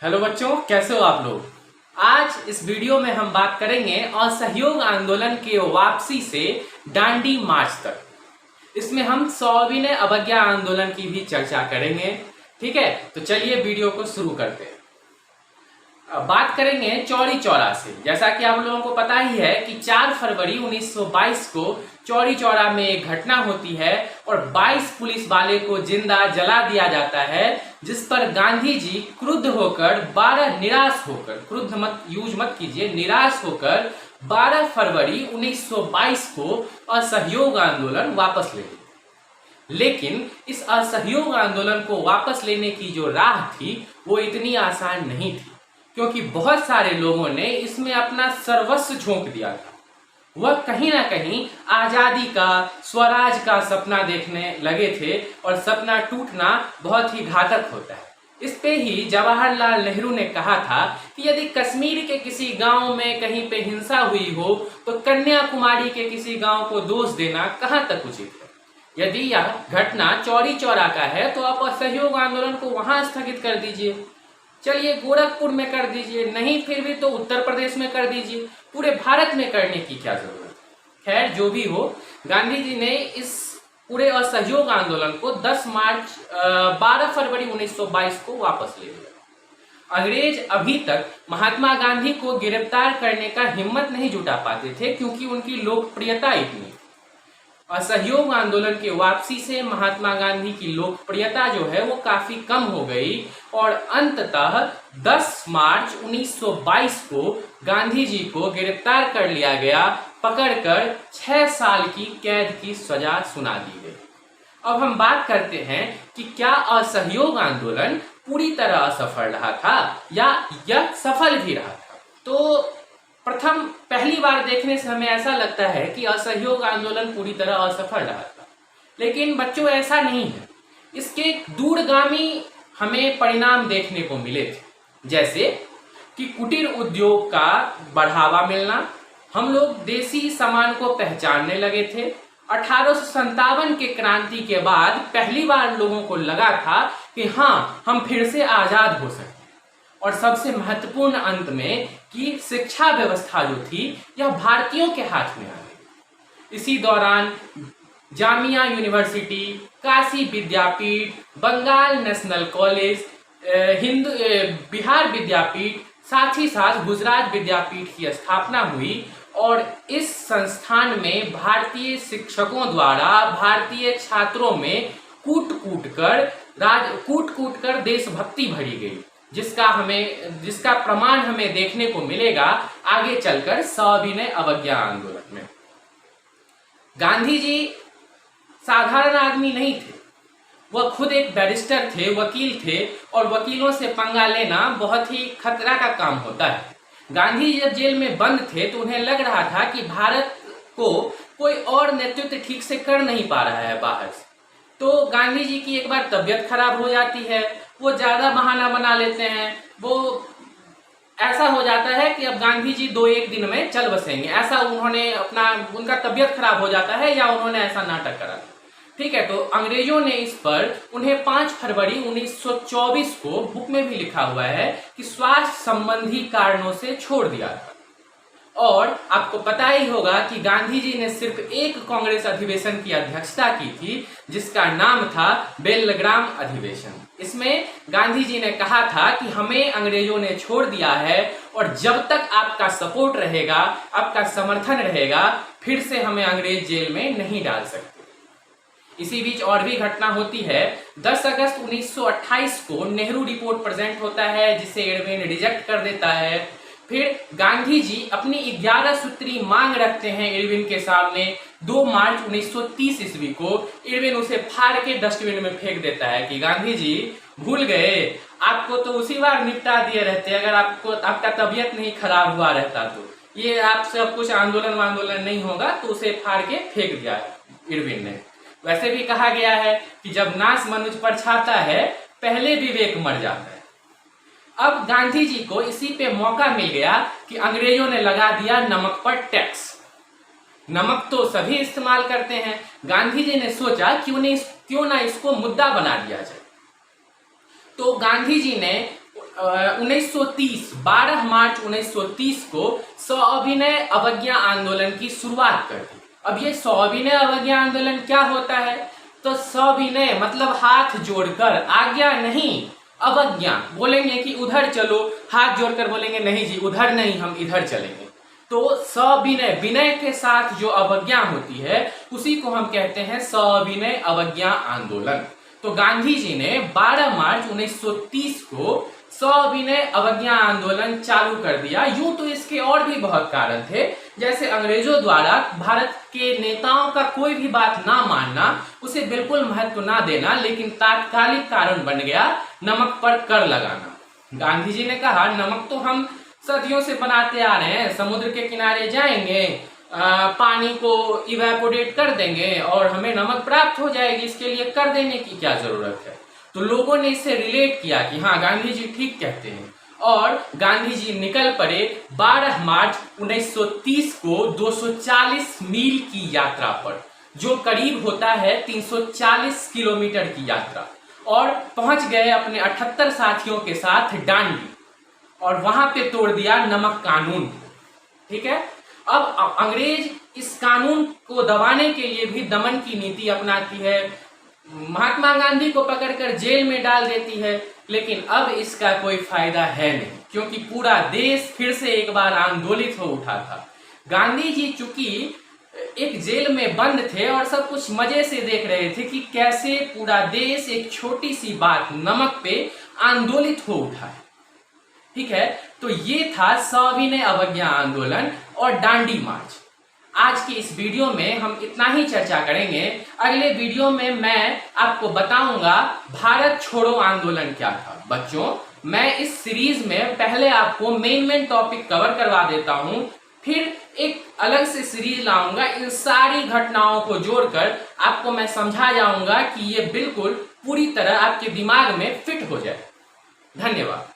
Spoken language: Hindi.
हेलो बच्चों, कैसे हो आप लोग। आज इस वीडियो में हम बात करेंगे असहयोग आंदोलन के वापसी से दांडी मार्च तक। इसमें हम सविनय अवज्ञा आंदोलन की भी चर्चा करेंगे। ठीक है, तो चलिए वीडियो को शुरू करते हैं। अब बात करेंगे चौरी चौरा से। जैसा कि आप लोगों को पता ही है कि 4 फरवरी 1922 को चौरी चौरा में एक घटना होती है और 22 पुलिस वाले को जिंदा जला दिया जाता है, जिस पर गांधी जी क्रुद्ध होकर 12 निराश होकर, क्रुद्ध मत यूज मत कीजिए, निराश होकर 12 फरवरी 1922 को असहयोग आंदोलन वापस ले लिए। लेकिन इस असहयोग आंदोलन को वापस लेने की जो राह थी वो इतनी आसान नहीं थी, क्योंकि बहुत सारे लोगों ने इसमें अपना सर्वस्व झोंक दिया था। वह कहीं ना कहीं आजादी का, स्वराज का सपना देखने लगे थे और सपना टूटना बहुत ही घातक होता है। इस पे ही जवाहरलाल नेहरू ने कहा था कि यदि कश्मीर के किसी गांव में कहीं पे हिंसा हुई हो तो कन्याकुमारी के किसी गांव को दोष देना कहां तक उचित है। यदि यह घटना चौरी चौरा का है तो आप असहयोग आंदोलन को वहां स्थगित कर दीजिए। चलिए गोरखपुर में कर दीजिए, नहीं फिर भी तो उत्तर प्रदेश में कर दीजिए। पूरे भारत में करने की क्या जरूरत है। खैर जो भी हो, गांधी जी ने इस पूरे असहयोग आंदोलन को 12 फरवरी 1922 को वापस ले लिया। अंग्रेज अभी तक महात्मा गांधी को गिरफ्तार करने का हिम्मत नहीं जुटा पाते थे, क्योंकि उनकी लोकप्रियता इतनी। असहयोग आंदोलन के वापसी से महात्मा गांधी की लोकप्रियता जो है वो काफी कम हो गई और अंततः 10 मार्च 1922 को गांधी जी को गिरफ्तार कर लिया गया, पकड़कर 6 साल की कैद की सजा सुना दी गई। अब हम बात करते हैं कि क्या असहयोग आंदोलन पूरी तरह असफल रहा था या यह सफल भी रहा था। तो पहली बार देखने से हमें ऐसा लगता है कि असहयोग आंदोलन पूरी तरह असफल रहा था, लेकिन बच्चों ऐसा नहीं है। इसके दूरगामी हमें परिणाम देखने को मिले थे, जैसे कि कुटीर उद्योग का बढ़ावा मिलना, हम लोग देसी सामान को पहचानने लगे थे। 1857 के क्रांति के बाद पहली बार लोगों को लगा था कि हाँ, हम फिर से आजाद हो सकते। और सबसे महत्वपूर्ण अंत में कि शिक्षा व्यवस्था जो थी यह भारतीयों के हाथ में आ गई। इसी दौरान जामिया यूनिवर्सिटी, काशी विद्यापीठ, बंगाल नेशनल कॉलेज, बिहार विद्यापीठ, साथ ही साथ गुजरात विद्यापीठ की स्थापना हुई और इस संस्थान में भारतीय शिक्षकों द्वारा भारतीय छात्रों में कूट कूट कर देशभक्ति भरी गई, जिसका प्रमाण हमें देखने को मिलेगा आगे चलकर सविनय अवज्ञा आंदोलन में। गांधी जी साधारण आदमी नहीं थे, वह खुद एक बैरिस्टर थे, वकील थे, और वकीलों से पंगा लेना बहुत ही खतरा का काम होता है। गांधी जी जब जेल में बंद थे तो उन्हें लग रहा था कि भारत को कोई और नेतृत्व ठीक से कर नहीं पा रहा है बाहर से। तो गांधी जी की एक बार तबीयत खराब हो जाती है, वो ज्यादा बहाना बना लेते हैं। वो ऐसा हो जाता है कि अब गांधी जी 2-1 दिन में चल बसेंगे, ऐसा उनका तबीयत खराब हो जाता है या उन्होंने ऐसा नाटक करा। ठीक है, तो अंग्रेजों ने इस पर उन्हें 5 फरवरी 1924 को बुक में भी लिखा हुआ है कि स्वास्थ्य संबंधी कारणों से छोड़ दिया था। और आपको पता ही होगा कि गांधी जी ने सिर्फ एक कांग्रेस अधिवेशन की अध्यक्षता की थी, जिसका नाम था बेलग्राम अधिवेशन। इसमें गांधी जी ने कहा था कि हमें अंग्रेजों ने छोड़ दिया है और जब तक आपका सपोर्ट रहेगा, आपका समर्थन रहेगा, फिर से हमें अंग्रेज जेल में नहीं डाल सकते। इसी बीच और भी घटना होती है। 10 अगस्त 1928 को नेहरू रिपोर्ट प्रेजेंट होता है, जिसे इरविन रिजेक्ट कर देता है। फिर गांधी जी अपनी 11 सूत्री मांग रखते हैं इरविन के सामने। 2 मार्च 1930 ईस्वी को इरविन उसे फाड़ के डस्टबिन में फेंक देता है कि गांधी जी भूल गए, आपको तो उसी बार निपटा दिए रहते अगर आपका तबीयत नहीं खराब हुआ रहता तो ये आपसे अब कुछ आंदोलन नहीं होगा। तो उसे फाड़ के फेंक दिया इरविन ने। वैसे भी कहा गया है कि जब नाश मनुष्य पर छाता है, पहले विवेक मर जाता है। अब गांधी जी को इसी पे मौका मिल गया कि अंग्रेजों ने लगा दिया नमक पर टैक्स। नमक तो सभी इस्तेमाल करते हैं, गांधी जी ने सोचा क्यों ना इसको मुद्दा बना दिया जाए। तो गांधी जी ने 1930 12 मार्च 1930 को सविनय अवज्ञा आंदोलन की शुरुआत कर दी। अब ये सविनय अवज्ञा आंदोलन क्या होता है? तो सविनय मतलब हाथ जोड़कर, आज्ञा नहीं, अवज्ञा बोलेंगे कि उधर चलो, हाथ जोड़कर बोलेंगे नहीं जी उधर नहीं, हम इधर चलेंगे। तो सविनय, विनय के साथ जो अवज्ञा होती है उसी को हम कहते हैं सविनय अवज्ञा आंदोलन। तो गांधी जी ने 12 मार्च 1930 को सविनय अवज्ञा आंदोलन चालू कर दिया। यूं तो इसके और भी बहुत कारण थे, जैसे अंग्रेजों द्वारा भारत के नेताओं का कोई भी बात ना मानना, उसे बिल्कुल महत्व ना देना, लेकिन तात्कालिक कारण बन गया नमक पर कर लगाना। गांधी जी ने कहा नमक तो हम सदियों से बनाते आ रहे हैं, समुद्र के किनारे जाएंगे, पानी को इवेपोरेट कर देंगे और हमें नमक प्राप्त हो जाएगी, इसके लिए कर देने की क्या जरूरत है। तो लोगों ने इससे रिलेट किया कि हाँ गांधी जी ठीक कहते हैं, और गांधी जी निकल पड़े 12 मार्च 1930 को 240 मील की यात्रा पर, जो करीब होता है 340 किलोमीटर की यात्रा, और पहुंच गए अपने 78 साथियों के साथ डांडी, और वहां पे तोड़ दिया नमक कानून। ठीक है, अब अंग्रेज इस कानून को दबाने के लिए भी दमन की नीति अपनाती है, महात्मा गांधी को पकड़कर जेल में डाल देती है, लेकिन अब इसका कोई फायदा है नहीं, क्योंकि पूरा देश फिर से एक बार आंदोलित हो उठा था। गांधी जी चूंकि एक जेल में बंद थे और सब कुछ मजे से देख रहे थे कि कैसे पूरा देश एक छोटी सी बात नमक पे आंदोलित हो उठा है। ठीक है, तो ये था सविनय अवज्ञा आंदोलन और दांडी मार्च। आज की इस वीडियो में हम इतना ही चर्चा करेंगे। अगले वीडियो में मैं आपको बताऊंगा भारत छोड़ो आंदोलन क्या था। बच्चों, मैं इस सीरीज में पहले आपको मेन टॉपिक कवर करवा देता हूं, फिर एक अलग से सीरीज लाऊंगा, इन सारी घटनाओं को जोड़कर आपको मैं समझा जाऊंगा कि ये बिल्कुल पूरी तरह आपके दिमाग में फिट हो जाए। धन्यवाद।